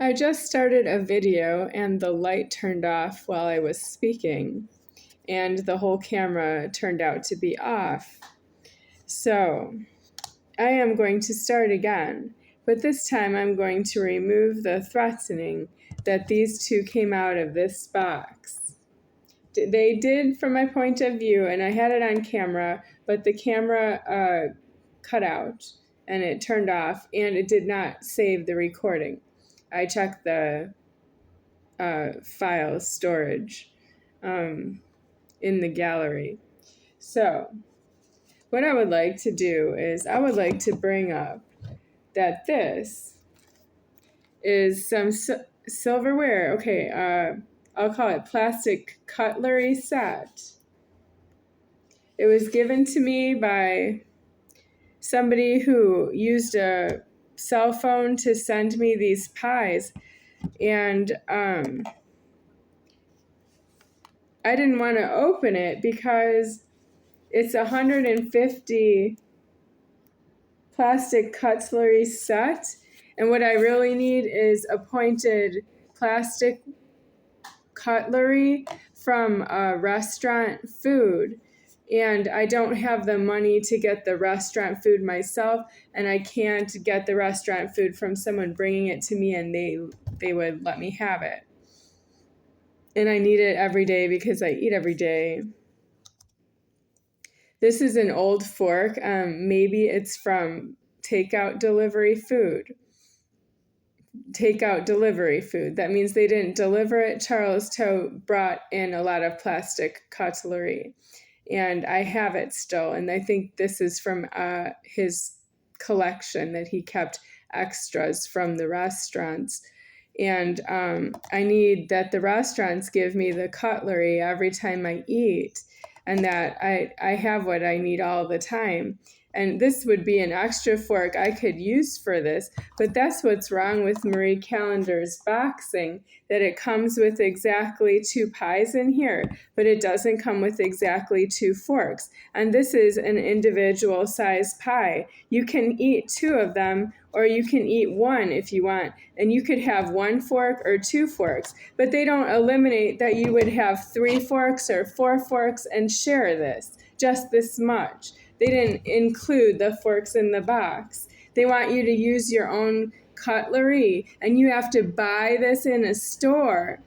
I just started a video and the light turned off while I was speaking, and the whole camera turned out to be off. So I am going to start again, but this time I'm going to remove the threatening that these two came out of this box. They did from my point of view, and I had it on camera, but the camera cut out and it turned off, and it did not save the recording. I checked the file storage in the gallery. So what I would like to do is I would like to bring up that this is some silverware. Okay, I'll call it plastic cutlery set. It was given to me by somebody who used a cell phone to send me these pies, and I didn't want to open it because it's 150 plastic cutlery set, and what I really need is a pointed plastic cutlery from restaurant food. And I don't have the money to get the restaurant food myself, and I can't get the restaurant food from someone bringing it to me and they would let me have it. And I need it every day because I eat every day. This is an old fork. Maybe it's from takeout delivery food. Takeout delivery food. That means they didn't deliver it. Charles Toh brought in a lot of plastic cutlery, and I have it still. And I think this is from his collection that he kept extras from the restaurants. And I need that the restaurants give me the cutlery every time I eat, and that I have what I need all the time. And this would be an extra fork I could use for this, but that's what's wrong with Marie Callender's boxing, that it comes with exactly 2 pies in here, but it doesn't come with exactly 2 forks. And this is an individual size pie. You can eat 2 of them, or you can eat 1 if you want, and you could have 1 fork or 2 forks, but they don't eliminate that you would have 3 forks or 4 forks and share this, just this much. They didn't include the forks in the box. They want you to use your own cutlery, and you have to buy this in a store.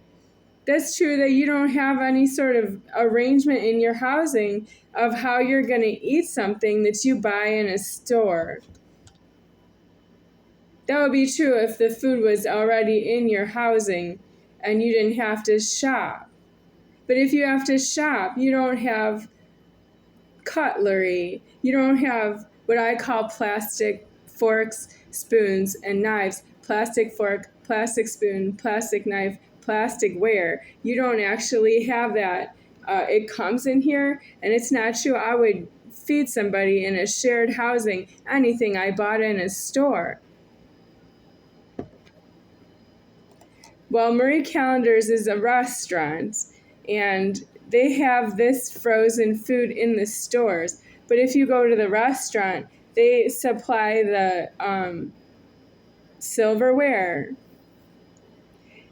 That's true that you don't have any sort of arrangement in your housing of how you're going to eat something that you buy in a store. That would be true if the food was already in your housing and you didn't have to shop. But if you have to shop, you don't have cutlery. You don't have what I call plastic forks, spoons, and knives. Plastic fork, plastic spoon, plastic knife, plastic ware. You don't actually have that. It comes in here, and it's not true. I would feed somebody in a shared housing anything I bought in a store. Well, Marie Callender's is a restaurant, and they have this frozen food in the stores. But if you go to the restaurant, they supply the silverware,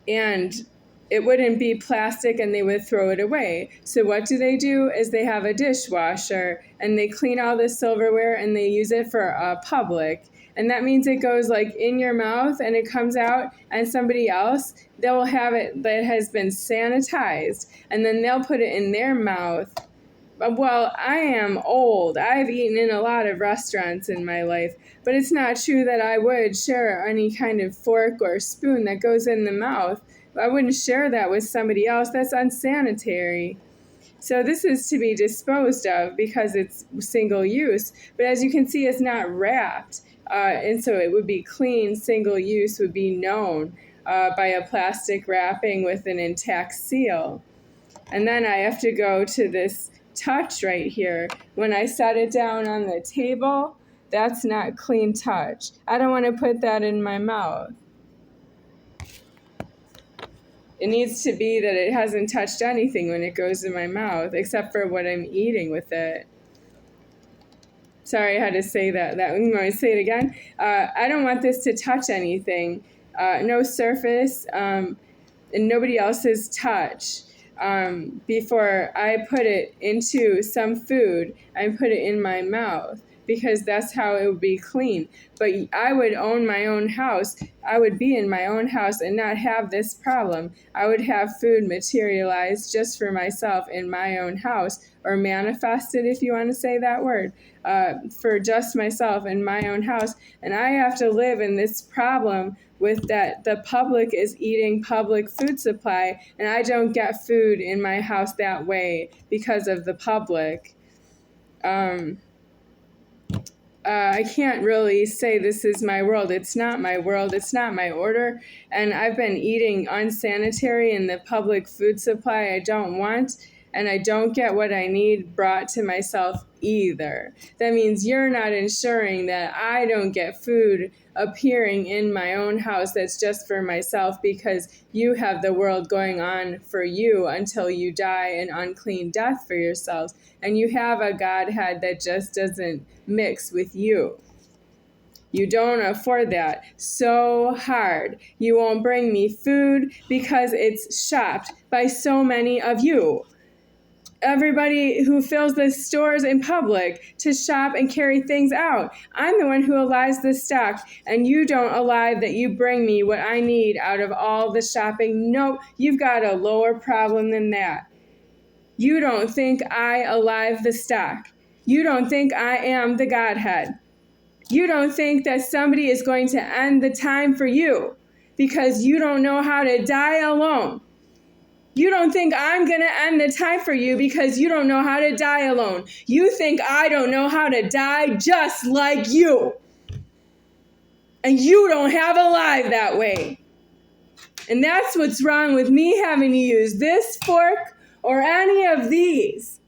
and it wouldn't be plastic, and they would throw it away. So what do? Is they have a dishwasher, and they clean all the silverware, and they use it for public. And that means it goes like in your mouth and it comes out, and somebody else, they'll have it that has been sanitized, and then they'll put it in their mouth. Well, I am old. I've eaten in a lot of restaurants in my life, but it's not true that I would share any kind of fork or spoon that goes in the mouth. I wouldn't share that with somebody else. That's unsanitary. So this is to be disposed of because it's single use. But as you can see, it's not wrapped. And so it would be clean, single use would be known by a plastic wrapping with an intact seal. And then I have to go to this touch right here. When I set it down on the table, that's not clean touch. I don't want to put that in my mouth. It needs to be that it hasn't touched anything when it goes in my mouth, except for what I'm eating with it. Sorry, I had to say that. I'm going to say it again. I don't want this to touch anything. no surface, and nobody else's touch. Before I put it into some food, I put it in my mouth because that's how it would be clean. But I would own my own house. I would be in my own house and not have this problem. I would have food materialized just for myself in my own house, or manifested, if you want to say that word, for just myself in my own house. And I have to live in this problem with that the public is eating public food supply, and I don't get food in my house that way because of the public. I can't really say this is my world. It's not my world. It's not my order. And I've been eating unsanitary in the public food supply I don't want, and I don't get what I need brought to myself either. That means you're not ensuring that I don't get food appearing in my own house that's just for myself, because you have the world going on for you until you die an unclean death for yourselves. And you have a Godhead that just doesn't mix with you. You don't afford that. So hard. You won't bring me food because it's shopped by so many of you. Everybody who fills the stores in public to shop and carry things out. I'm the one who allows the stock, and you don't allow that you bring me what I need out of all the shopping. No, you've got a lower problem than that. You don't think I alive the stock. You don't think I am the Godhead. You don't think that somebody is going to end the time for you because you don't know how to die alone. You don't think I'm going to end the time for you because you don't know how to die alone. You think I don't know how to die just like you. And you don't have a life that way. And that's what's wrong with me having to use this fork or any of these.